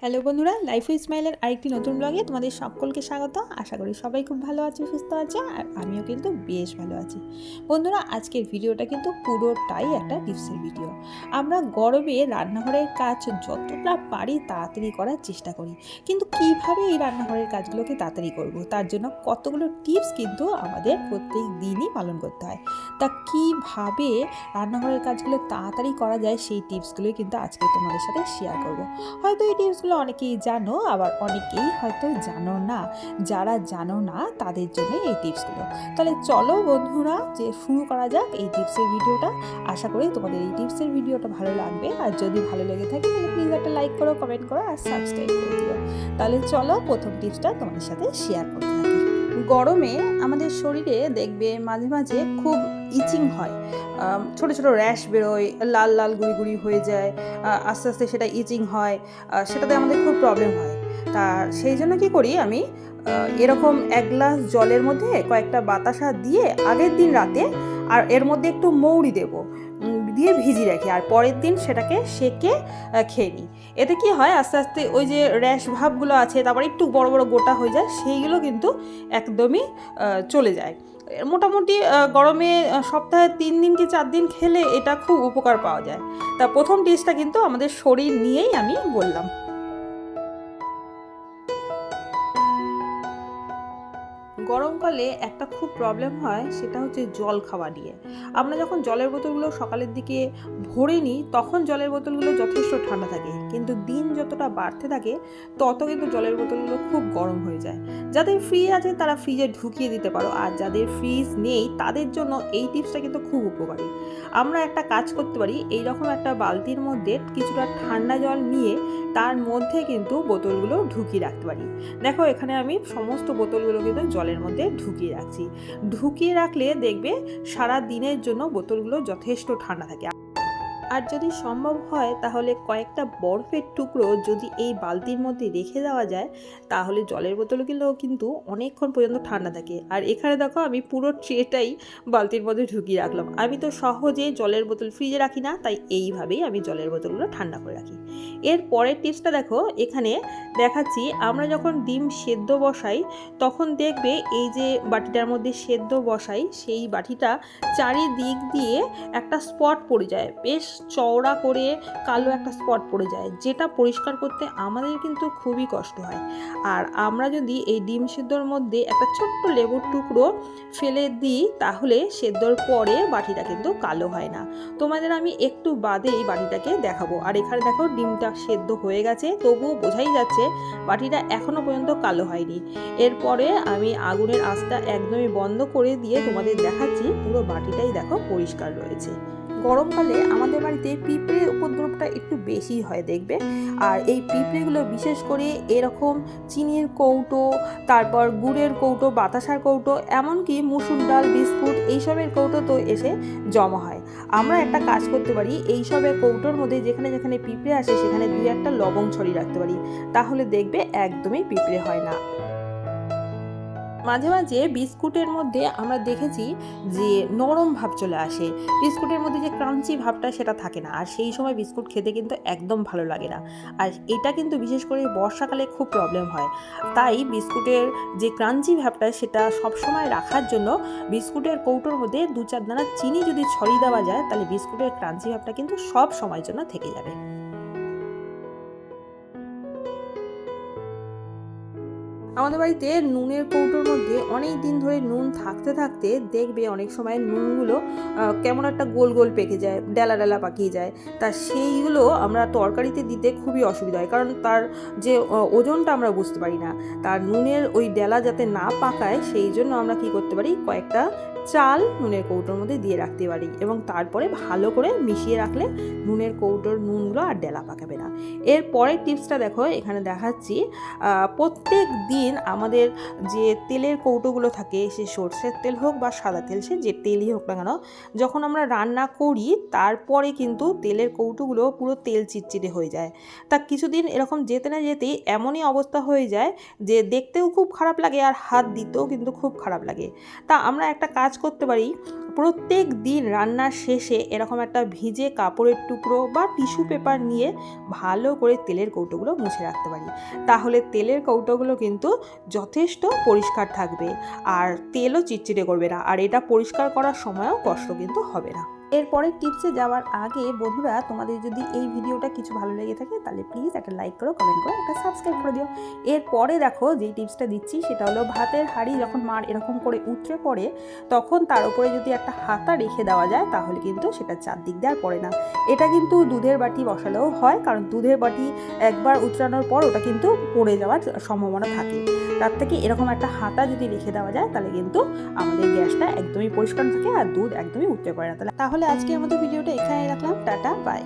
Hello বন্ধুরা, life with স্মাইলের আরেকটি নতুন ব্লগে তোমাদের সকলকে স্বাগত। আশা করি সবাই খুব ভালো আছে, সুস্থ আছে, আর আমিও কিন্তু বেশ ভালো আছি। বন্ধুরা, আজকের ভিডিওটা কিন্তু পুরোটাই একটা টিপসের ভিডিও। আমরা গরমে রান্নাঘরের কাজ যতটা পারি তাড়াতাড়ি করার চেষ্টা করি, কিন্তু কিভাবে এই রান্নাঘরের কাজগুলোকে তাড়াতাড়ি করব, তার জন্য কতগুলো টিপস কিন্তু আমাদের প্রত্যেক দিনই পালন করতে হয়। তা কিভাবে রান্নাঘরের কাজগুলো তাড়াতাড়ি করা যায় সেই টিপসগুলোই কিন্তু আজকে তোমাদের সাথে শেয়ার করব। হয়তো এই টিপসগুলো অনেকেই জানো, আবার অনেকেই হয়তো জানো না। যারা জানো না তাদের জন্য এই টিপসগুলো। তাহলে চলো বন্ধুরা, যে শুরু করা যাক এই টিপসের ভিডিওটা। আশা করি তোমাদের এই টিপসের ভিডিওটা ভালো লাগবে, আর যদি ভালো লেগে থাকে তাহলে প্লিজ একটা লাইক করো, কমেন্ট করো আর সাবস্ক্রাইব করে দিও। তাহলে চলো প্রথম টিপসটা তোমাদের সাথে শেয়ার করতে থাকি। গরমে আমাদের শরীরে দেখবে মাঝে মাঝে খুব ইচিং হয়, ছোট ছোট র্যাশ বেরোয়, লাল লাল গুড়ি গুড়ি হয়ে যায়, আস্তে আস্তে সেটা ইচিং হয়, সেটাতে আমাদের খুব প্রবলেম হয়। তা সেই জন্য কী করি আমি, এরকম এক গ্লাস জলের মধ্যে কয়েকটা বাতাসা দিয়ে আগের দিন রাতে আর এর মধ্যে একটু মৌরি দেবো, দিয়ে ভিজিয়ে রাখি, আর পরের দিন সেটাকে সেকে খেয়ে নিই। এতে কি হয়, আস্তে আস্তে ওই যে র্যাশ ভাবগুলো আছে, তারপর একটু বড় বড় গোটা হয়ে যায়, সেইগুলো কিন্তু একদমই চলে যায়। মোটামুটি গরমে সপ্তাহে 3 দিন কি 4 দিন খেলে এটা খুব উপকার পাওয়া যায়। তা প্রথম টিপসটা কিন্তু আমাদের শরীর নিয়েই আমি বললাম। গরমকালে একটা খুব প্রবলেম হয়, সেটা হচ্ছে জল খাওয়া নিয়ে। আমরা যখন জলের বোতলগুলো সকালের দিকে ভরে নিই, তখন জলের বোতলগুলো যথেষ্ট ঠান্ডা থাকে, কিন্তু দিন যতটা বাড়তে থাকে তত কিন্তু জলের বোতলগুলো খুব গরম হয়ে যায়। যাদের ফ্রিজ আছে তারা ফ্রিজে ঢুকিয়ে দিতে পারো, আর যাদের ফ্রিজ নেই তাদের জন্য এই টিপসটা কিন্তু খুব উপকারী। আমরা একটা কাজ করতে পারি, এইরকম একটা বালতির মধ্যে কিছুটা ঠান্ডা জল নিয়ে তার মধ্যে কিন্তু বোতলগুলো ঢুকিয়ে রাখতে পারি। দেখো, এখানে আমি সমস্ত বোতলগুলো কিন্তু জলের মধ্যে ঢুকিয়ে রাখছি। ঢুকিয়ে রাখলে দেখবে সারা দিনের জন্য বোতলগুলো যথেষ্ট ঠান্ডা থাকে। আর যদি সম্ভব হয় তাহলে কয়েকটা বরফের টুকরো যদি এই বালতির মধ্যে রেখে দেওয়া যায়, তাহলে জলের বোতলগুলো কিন্তু অনেকক্ষণ পর্যন্ত ঠান্ডা থাকে। আর এখানে দেখো, আমি পুরো ট্রেটাই বালতির মধ্যে ঢুকিয়ে রাখলাম। আমি তো সহজে জলের বোতল ফ্রিজে রাখি না, তাই এইভাবেই আমি জলের বোতলগুলো ঠান্ডা করে রাখি। এর পরের টিপসটা দেখো, এখানে দেখাচ্ছি, আমরা যখন ডিম সেদ্ধ বসাই তখন দেখবে এই যে বাটিটার মধ্যে সেদ্ধ বসাই, সেই বাটিটা চারিদিক দিয়ে একটা স্পট পড়ে যায়, বেশ চওড়া করে কালো একটা স্পট পড়ে যায়, যেটা পরিষ্কার করতে আমাদের কিন্তু খুবই কষ্ট হয়। আর আমরা যদি এই ডিম সেদ্ধর মধ্যে একটা ছোট্ট লেবুর টুকরো ফেলে দিই, তাহলে সেদ্ধর পরে বাটিটা কিন্তু কালো হয় না। তোমাদের আমি একটু বাদে এই বাটিটাকে দেখাবো। আর এখানে দেখো, ডিমটা সেদ্ধ হয়ে গেছে, তবুও বোঝাই যাচ্ছে বাটিটা এখনো পর্যন্ত কালো হয়নি। এরপরে আমি আগুনের আঁচটা একদমই বন্ধ করে দিয়ে তোমাদের দেখাচ্ছি, পুরো বাটিটাই দেখো পরিষ্কার রয়েছে। গরমকালে আমাদের বাড়িতে পিঁপড়ের উপদ্রবটা একটু বেশি হয় দেখবে। আর এই পিঁপড়েগুলো বিশেষ করে এরকম চিনির কৌটো, তারপর গুড়ের কৌটো, বাতাসার কৌটো, এমনকি মুসুর ডাল, বিস্কুট এইসবের কৌটো তো এসে জমা হয়। আমরা একটা কাজ করতে পারি, এইসবের কৌটোর মধ্যে যেখানে যেখানে পিঁপড়ে আসে সেখানে 2-1টা লবঙ্গ ছড়িয়ে রাখতে পারি, তাহলে দেখবে একদমই পিঁপড়ে হয় না। মাঝে মাঝে বিস্কুটের মধ্যে আমরা দেখেছি যে নরম ভাব চলে আসে, বিস্কুটের মধ্যে যে ক্রাঞ্চি ভাবটা সেটা থাকে না, আর সেই সময় বিস্কুট খেতে কিন্তু একদম ভালো লাগে না। আর এটা কিন্তু বিশেষ করে বর্ষাকালে খুব প্রবলেম হয়। তাই বিস্কুটের যে ক্রাঞ্চি ভাবটা সেটা সবসময় রাখার জন্য বিস্কুটের কৌটোর মধ্যে 2-4 দানা চিনি যদি ছড়িয়ে দেওয়া যায়, তাহলে বিস্কুটের ক্রাঞ্চি ভাবটা কিন্তু সব সময়ের জন্য থেকে যাবে। আমাদের বাড়িতে নুনের কৌটোর মধ্যে অনেক দিন ধরে নুন থাকতে থাকতে দেখবে অনেক সময় নুনগুলো কেমন একটা গোল গোল পেকে যায়, ডেলা ডেলা পাকিয়ে যায়। তা সেইগুলো আমরা তরকারিতে দিতে খুবই অসুবিধা হয়, কারণ তার যে ওজনটা আমরা বুঝতে পারি না। তার নুনের ওই ডেলা যাতে না পাকায়, সেই জন্য আমরা কি করতে পারি, কয়েকটা চাল নুনের কৌটোর মধ্যে দিয়ে রাখতে পারি, এবং তারপরে ভালো করে মিশিয়ে রাখলে নুনের কৌটোর নুনগুলো আর ডেলা পাকাবে না। এর পরের টিপসটা দেখো, এখানে দেখাচ্ছি, প্রত্যেক দিন আমাদের যে তেলের কৌটোগুলো থাকে, সে সর্ষের তেল হোক বা সাদা তেল, সে যে তেলই হোক না কেন, যখন আমরা রান্না করি তারপরে কিন্তু তেলের কৌটোগুলো পুরো তেল চিটচিটে হয়ে যায়। তা কিছুদিন এরকম যেতে না যেতেই এমনই অবস্থা হয়ে যায় যে দেখতেও খুব খারাপ লাগে আর হাত দিতেও কিন্তু খুব খারাপ লাগে। তা আমরা একটা কাজ করতে পারি, প্রত্যেক দিন রান্নার শেষে এরকম একটা ভিজে কাপড়ের টুকরো বা টিস্যু পেপার নিয়ে ভালো করে তেলের কৌটোগুলো মুছে রাখতে পারি, তাহলে তেলের কৌটোগুলো কিন্তু যথেষ্ট পরিষ্কার থাকবে আর তেলও চিটচিটে করবে না, আর এটা পরিষ্কার করার সময়ও কষ্ট কিন্তু হবে না। এরপরে টিপসে যাওয়ার আগে বন্ধুরা, তোমাদের যদি এই ভিডিওটা কিছু ভালো লেগে থাকে তাহলে প্লিজ একটা লাইক করো, কমেন্ট করো, একটা সাবস্ক্রাইব করে দিও। এরপরে দেখো যেই টিপসটা দিচ্ছি সেটা হলো ভাতের হাঁড়ি যখন মার এরকম করে উতরে পড়ে তখন তার উপরে যদি একটা হাতা রেখে দেওয়া যায় তাহলে কিন্তু সেটা চারদিক দিয়ে আর পড়ে না। এটা কিন্তু দুধের বাটি বসালেও হয়, কারণ দুধের বাটি একবার উতরানোর পর ওটা কিন্তু পড়ে যাওয়ার সম্ভাবনা থাকে। তার থেকে এরকম একটা হাতা যদি রেখে দেওয়া যায় তাহলে কিন্তু আমাদের গ্যাসটা একদমই পরিষ্কার থাকে আর দুধ একদমই উঠতে পারে না। তাহলে আজকে আমাদের ভিডিওটা এখানে রাখলাম। Tata, by.